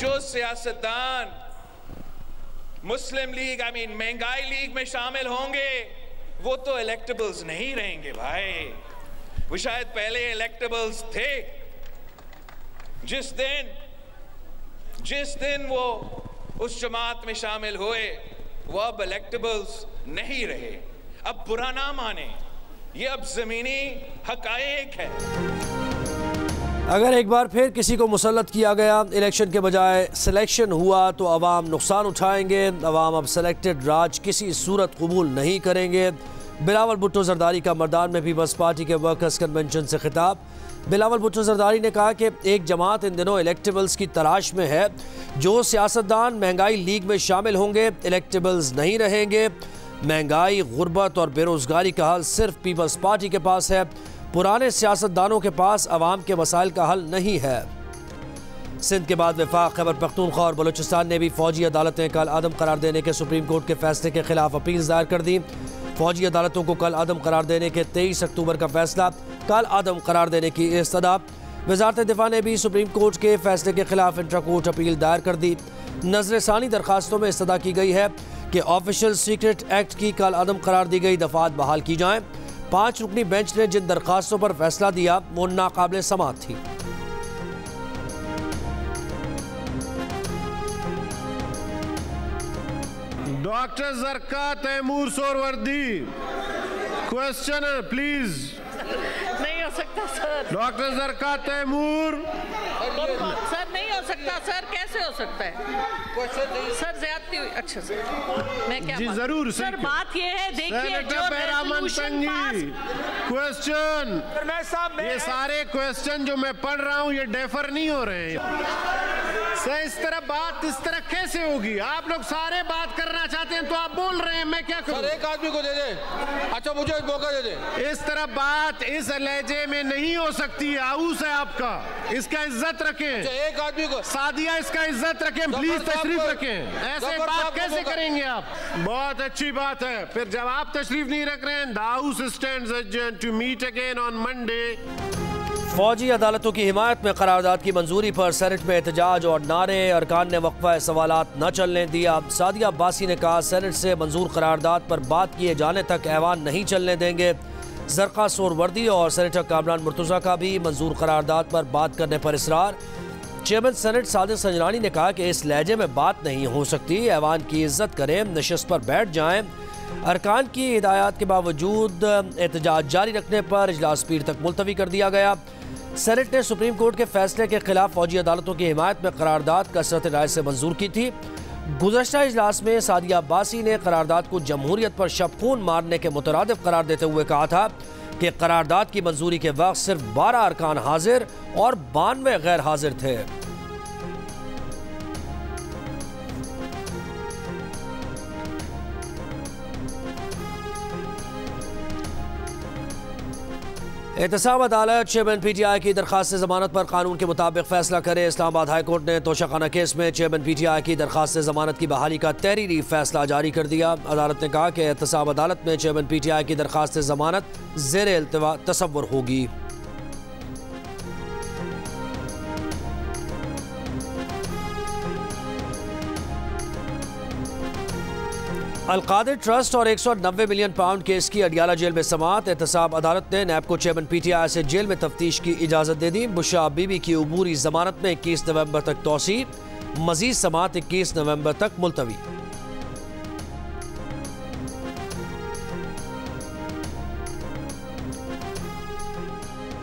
जो सियासतदान मुस्लिम लीग महंगाई लीग में शामिल होंगे वो तो इलेक्टेबल्स नहीं रहेंगे भाई। वो शायद पहले इलेक्टेबल्स थे। जिस दिन वो उस जमात में शामिल हुए वो अब इलेक्टेबल्स नहीं रहे। अब बुरा ना माने, ये अब जमीनी हकायक है। अगर एक बार फिर किसी को मुसल्लत किया गया, इलेक्शन के बजाय सिलेक्शन हुआ तो अवाम नुकसान उठाएंगे। अवाम अब सेलेक्टेड राज किसी सूरत कबूल नहीं करेंगे। बिलावल भुट्टो जरदारी का मर्दान में पीपल्स पार्टी के वर्कर्स कन्वेंशन से खिताब। बिलावल भुट्टो जरदारी ने कहा कि एक जमात इन दिनों इलेक्टेबल्स की तलाश में है। जो सियासतदान महंगाई लीग में शामिल होंगे इलेक्टेबल्स नहीं रहेंगे। महंगाई, गुर्बत और बेरोजगारी का हल सिर्फ पीपल्स पार्टी के पास है। पुराने सियासतदानों के पास अवाम के मसाइल का हल नहीं है। सिंध के बाद वफाक, खैबर पख्तूनख्वा और बलूचिस्तान ने भी फौजी अदालतें कल अदम करार देने के सुप्रीम कोर्ट के फैसले के खिलाफ अपील दायर कर दी। फौजी अदालतों को कल अदम करार देने के 23 अक्टूबर का फैसला कल अदम करार देने की इस्तदा। वजारत दिफा ने भी सुप्रीम कोर्ट के फैसले के खिलाफ इंट्रा कोर्ट अपील दायर कर दी। नजरसानी दरखास्तों में इस्तदा की गई है कि ऑफिशियल सीक्रेट एक्ट की कल अदम करार दी गई दफात बहाल की जाएं। 5 रुकनी बेंच ने जिन दरखास्तों पर फैसला दिया वो नाकाबिल समाअत थी। Doctor Zarka Taimur Suharwardy, question please. नहीं हो सकता sir. Doctor Zarka Taimur. Sir नहीं हो सकता सर, कैसे हो सकता है सर? ज्यादती हुई। अच्छा सर, मैं क्या जी जरूर सर, बात ये है, देखिए जो रेजोल्यूशन क्वेश्चन, ये सारे क्वेश्चन जो मैं पढ़ रहा हूँ ये डेफर नहीं हो रहे हैं सर। इस तरह बात इस तरह कैसे होगी? आप लोग सारे बात करना चाहते हैं तो आप बोल रहे हैं, मैं क्या करूं? सर एक आदमी को दे दे। अच्छा मुझे एक मौका दे दे। इस तरह बात इस लहजे में नहीं हो सकती। आऊस है आपका, इसका इज्जत रखें। अच्छा, एक आदमी को सादिया, इसका इज्जत रखें प्लीज, तशरीफ रखें। ऐसे बात कैसे करेंगे आप? बहुत अच्छी बात है। फिर जब आप तशरीफ नहीं रख रहे हैं, the house stands adjourned to meet again on Monday. फौजी अदालतों की हिमायत में करारदाद की मंजूरी पर सेनेट में एहतजाज और नारे। अरकान ने वक्फा सवालात न चलने दिया। सादिया अब्बासी ने कहा सेनेट से मंजूर करारदाद पर बात किए जाने तक ऐवान नहीं चलने देंगे। जरका सोरवर्दी और सेनेटर कामरान मुर्तज़ा का भी मंजूर करारदाद पर बात करने पर इसरार। चेयरमैन सेनेट सादिक सजनानी ने कहा कि इस लहजे में बात नहीं हो सकती, ऐवान की इज्जत करें, नशिस्त पर बैठ जाएं। अरकान की हिदायत के बावजूद एहतजाज जारी रखने पर इजलास पीर तक मुलतवी कर दिया गया। सेनेट ने सुप्रीम कोर्ट के फैसले के खिलाफ फौजी अदालतों की हिमायत में करारदाद कसरत राय से मंजूर की थी। गुज़श्ता इजलास में सादिया अब्बासी ने करारदाद को जमहूरियत पर शबखून मारने के मुतरादिफ करार देते हुए कहा था कि करारदाद की मंजूरी के वक्त सिर्फ 12 अरकान हाजिर और 92 गैर हाजिर थे। एहतसाब अदालत चेयरमैन PTI की दरखास्त से जमानत पर कानून के मुताबिक फैसला करे। इस्लामाबाद हाई कोर्ट ने तोशाखाना केस में चेयरमैन PTI की दरखास्त से जमानत की बहाली का तहरीरी फैसला जारी कर दिया। अदालत ने कहा कि एहतसाब अदालत में चेयरमैन PTI की दरखास्त से जमानत ज़ेरे इल्तिवा तसव्वुर होगी। अलकादिर ट्रस्ट और 190 मिलियन पाउंड केस की अडियाला जेल में समाअत। एहतसाब अदालत ने नैब को चेयरमैन PTI से जेल में तफ्तीश की इजाज़त दे दी। बुशरा बीबी की अबूरी जमानत में 21 नवंबर तक तौसी, मजीद समाअत 21 नवंबर तक मुलतवी।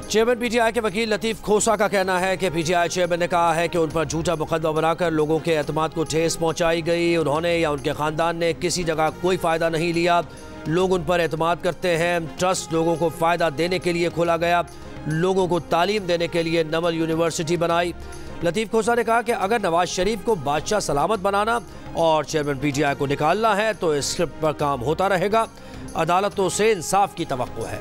चेयरमैन PTI के वकील लतीफ़ खोसा का कहना है कि PTI चेयरमैन ने कहा है कि उन पर झूठा मुकदमा बनाकर लोगों के एतमाद को ठेस पहुंचाई गई। उन्होंने या उनके ख़ानदान ने किसी जगह कोई फ़ायदा नहीं लिया। लोग उन पर एतमाद करते हैं। ट्रस्ट लोगों को फ़ायदा देने के लिए खोला गया, लोगों को तालीम देने के लिए नमल यूनिवर्सिटी बनाई। लतीफ़ खोसा ने कहा कि अगर नवाज शरीफ को बादशाह सलामत बनाना और चेयरमैन PTI को निकालना है तो इस स्क्रिप्ट पर काम होता रहेगा। अदालतों से इंसाफ की तवक्को है।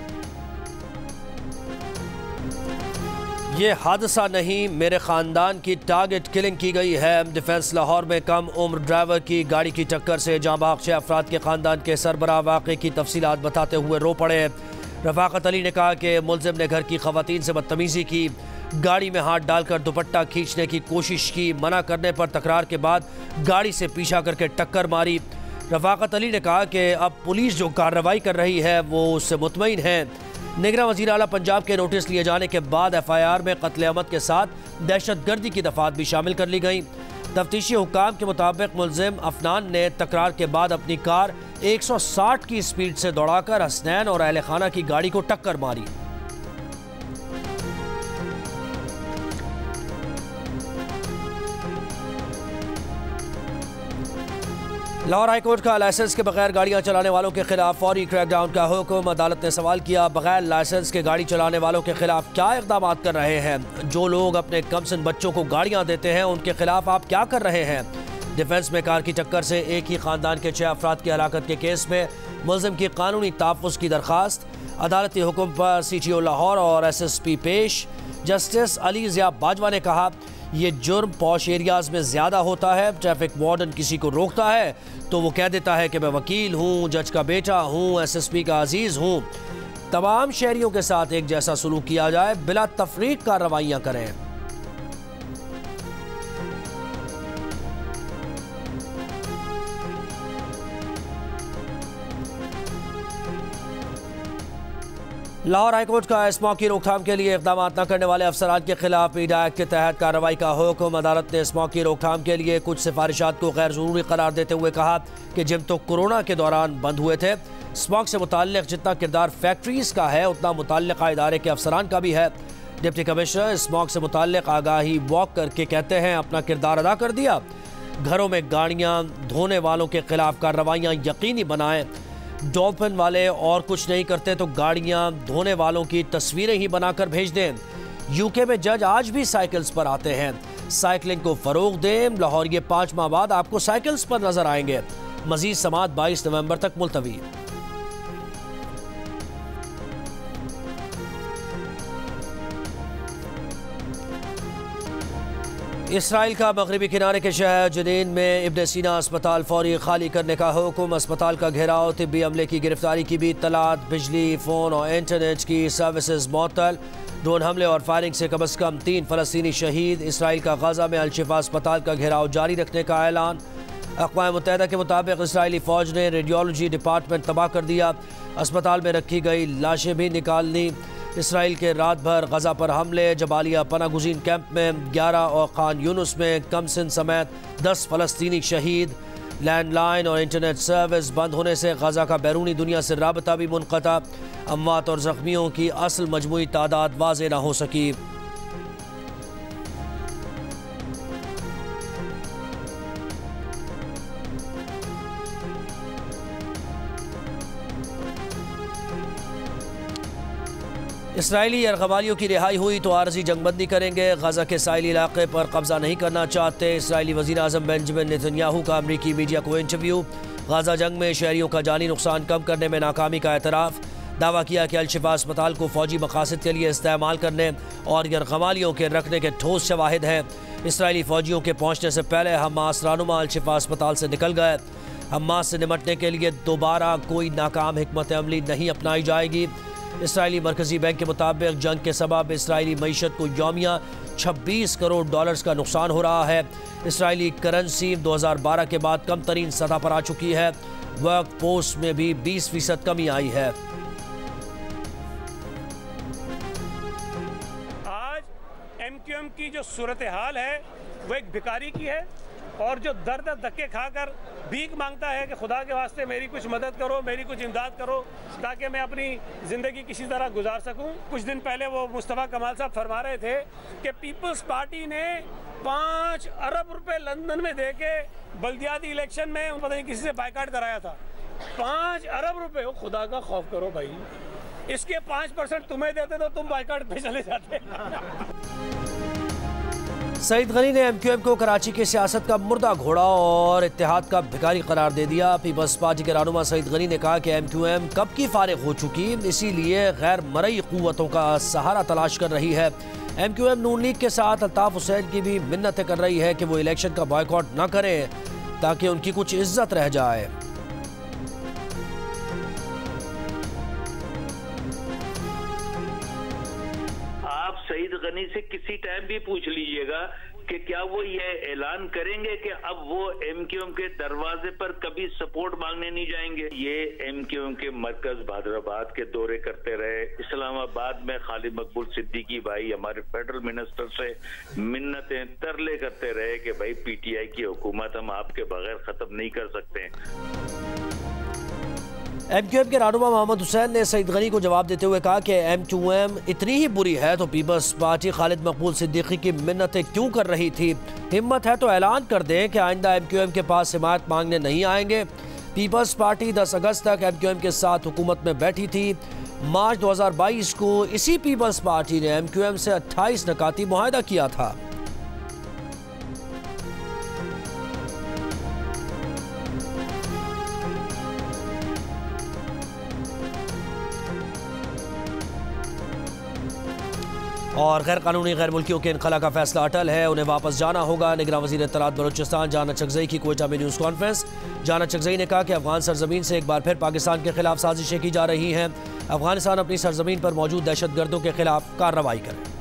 ये हादसा नहीं, मेरे ख़ानदान की टारगेट किलिंग की गई है। डिफेंस लाहौर में कम उम्र ड्राइवर की गाड़ी की टक्कर से जाँ बहक 6 अफराद के ख़ानदान के सरबराह वाक़े की तफसीलात बताते हुए रो पड़े। रफ़ाकत अली ने कहा कि मुलजिम ने घर की ख़वातीन से बदतमीज़ी की। गाड़ी में हाथ डालकर दुपट्टा खींचने की कोशिश की, मना करने पर तकरार के बाद गाड़ी से पीछा करके टक्कर मारी। रफाकत अली ने कहा कि अब पुलिस जो कार्रवाई कर रही है वो उससे मुतमईन है। निगरान वज़ीर आला पंजाब के नोटिस लिए जाने के बाद FIR में कत्ल अमद के साथ दहशतगर्दी की दफात भी शामिल कर ली गई। तफ्तीशी हुक्काम के मुताबिक मुलजिम अफनान ने तकरार के बाद अपनी कार 160 की स्पीड से दौड़ाकर हसनैन और अहले खाना की गाड़ी को टक्कर मारी। लाहौर हाईकोर्ट का लाइसेंस के बगैर गाड़ियां चलाने वालों के खिलाफ फौरी क्रैकडाउन का हुक्म। अदालत ने सवाल किया, बगैर लाइसेंस के गाड़ी चलाने वालों के खिलाफ क्या इक़दाम कर रहे हैं? जो लोग अपने कमसिन बच्चों को गाड़ियां देते हैं उनके खिलाफ आप क्या कर रहे हैं? डिफेंस में कार की टक्कर से एक ही खानदान के 6 अफराद की हलाकत के केस में मुलजिम की कानूनी तहफ़्फ़ुज़ की दरख्वास्त। अदालती हुक्म पर CTO लाहौर और SSP पेश। जस्टिस अली ज़िया बाजवा ने कहा, ये जुर्म पॉश एरियाज़ में ज़्यादा होता है। ट्रैफिक वार्डन किसी को रोकता है तो वो कह देता है कि मैं वकील हूँ, जज का बेटा हूँ, SSP का अजीज़ हूँ। तमाम शहरियों के साथ एक जैसा सलूक किया जाए, बिला तफरीक कार्रवाइयाँ करें। लाहौर हाईकोर्ट का स्मॉग की रोकथाम के लिए इक़दाम न करने वाले अफसरान के खिलाफ मीडिया एक्ट के तहत कार्रवाई का हुक्म। अदालत ने स्मॉग की रोकथाम के लिए कुछ सिफारिशात को गैर ज़रूरी करार देते हुए कहा कि जिम तो कोरोना के दौरान बंद हुए थे। स्मॉग से मुताल्लिक़ जितना किरदार फैक्ट्रीज़ का है उतना मुताल्लिक़ा इदारे के अफसरान का भी है। डिप्टी कमिश्नर स्मॉग से मुताल्लिक़ आगाही वॉक करके कहते हैं अपना किरदार अदा कर दिया। घरों में गाड़ियाँ धोने वालों के खिलाफ कार्रवाइयाँ यकीनी बनाएं। डॉल्फिन वाले और कुछ नहीं करते तो गाड़ियां धोने वालों की तस्वीरें ही बनाकर भेज दें। UK में जज आज भी साइकिल्स पर आते हैं। साइकिलिंग को फरोग दें। लाहौर ये 5 माह बाद आपको साइकिल्स पर नजर आएंगे। मजीद समाअत 22 नवंबर तक मुलतवी। इसराइल का मगरबी किनारे के शहर जनीन में इब्न सीना अस्पताल फौरी खाली करने का हुक्म। अस्पताल का घेराव, तिब्बी अमले की गिरफ्तारी की भी इत्तलात। बिजली, फ़ोन और इंटरनेट की सर्विसेज मअतल। ड्रोन हमले और फायरिंग से कम अज़ कम 3 फ़लस्तीनी शहीद। इसराइल का गाज़ा में अल-शिफा अस्पताल का घेराव जारी रखने का ऐलान। अक़वाम मुत्तहिदा के मुताबिक इसराइली फ़ौज ने रेडियोलॉजी डिपार्टमेंट तबाह कर दिया। अस्पताल में रखी गई लाशें भी निकालनी। इसराइल के रात भर गजा पर हमले। जबालिया पना गुज़ीन कैंप में 11 और खान यूनुस में कमसिन समेत 10 फ़लस्तीनी शहीद। लैंडलाइन और इंटरनेट सर्विस बंद होने से गजा का बैरूनी दुनिया से राबता भी मुनक़ता। अमवात और ज़ख्मियों की असल मजमूई तादाद वाज़े न हो सकी। इसराइली यरगमालियों की रिहाई हुई तो आरजी जंगबंदी करेंगे। गजा के साहिली इलाके पर कब्जा नहीं करना चाहते। इसराइली वज़ीर आज़म बेंजामिन नेतन्याहू का अमरीकी मीडिया को इंटरव्यू। गजा जंग में शहरियों का जानी नुकसान कम करने में नाकामी का एतराफ़। दावा किया कि अल-शिफा अस्पताल को फौजी मकासद के लिए इस्तेमाल करने और यरगमालियों के रखने के ठोस शवाहिद हैं। इसराइली फ़ौजियों के पहुँचने से पहले हमास रहनुमा अल-शिफा अस्पताल से निकल गए। हमास से निमटने के लिए दोबारा कोई नाकाम हिकमत अमली नहीं अपनाई जाएगी। इसराइली मरकज़ी बैंक के मुताबिक जंग के सबब इसराइली मईशत को यौमिया $26 करोड़ का नुकसान हो रहा है। इसराइली करेंसी 2012 के बाद कम तरीन सतह पर आ चुकी है। वर्क पोस्ट में भी 20% कमी आई है। आज MQM की जो सूरत हाल है वो एक भिखारी की है और जो दर्द धक्के खाकर भीख मांगता है कि खुदा के वास्ते मेरी कुछ मदद करो, मेरी कुछ इमदाद करो ताकि मैं अपनी ज़िंदगी किसी तरह गुजार सकूं। कुछ दिन पहले वो मुस्तफ़ा कमाल साहब फरमा रहे थे कि पीपल्स पार्टी ने 5 अरब रुपए लंदन में दे के बल्दियाती इलेक्शन में पता नहीं किसी से बाइकाट कराया था। 5 अरब रुपए, खुदा का खौफ करो भाई। इसके 5% तुम्हें देते तो तुम बाइकाट पे चले जाते। सईद गनी ने MQM को कराची की सियासत का मुर्दा घोड़ा और इत्तेहाद का भिखारी करार दे दिया। पीपल्स पार्टी के रहनुमा सईद गनी ने कहा कि MQM कब की फारिग हो चुकी, इसीलिए गैर मरई कुव्वतों का सहारा तलाश कर रही है। MQM नून लीग के साथ अल्ताफ हुसैन की भी मिन्नतें कर रही है कि वो इलेक्शन का बॉयकॉट न करें ताकि उनकी कुछ इज्जत रह जाए। सईद गनी से किसी टाइम भी पूछ लीजिएगा कि क्या वो ये ऐलान करेंगे कि अब वो एमक्यूएम के दरवाजे पर कभी सपोर्ट मांगने नहीं जाएंगे। ये एमक्यूएम के मरकज हैदराबाद के दौरे करते रहे, इस्लामाबाद में खालिद मकबूल सिद्दीकी भाई हमारे फेडरल मिनिस्टर से मिन्नतें तरले करते रहे कि भाई पीटीआई की हुकूमत हम आपके बगैर खत्म नहीं कर सकते। एमक्यूएम के रहनुमा मोहम्मद हुसैन ने सईद गनी को जवाब देते हुए कहा कि एमक्यूएम इतनी ही बुरी है तो पीपल्स पार्टी खालिद मकबूल सिद्दीकी की मिन्नतें क्यों कर रही थी। हिम्मत है तो ऐलान कर दें कि आइंदा एमक्यूएम के पास हिमायत मांगने नहीं आएंगे। पीपल्स पार्टी 10 अगस्त तक एमक्यूएम के साथ हुकूमत में बैठी थी। मार्च 2022 को इसी पीपल्स पार्टी ने एमक्यूएम से 28 नकाती मुआहदा किया था। और गैर कानूनी गैर मुल्कियों के इनखला का फैसला अटल है, उन्हें वापस जाना होगा। निगरान वज़ीर इत्तलात बलूचिस्तान जाना चकजई की कोयटा में न्यूज़ कॉन्फ्रेंस। जाना चकजई ने कहा कि अफगान सरजमीन से एक बार फिर पाकिस्तान के खिलाफ साजिशें की जा रही हैं। अफगानिस्तान अपनी सरजमीन पर मौजूद दहशतगर्दों के खिलाफ कार्रवाई करे।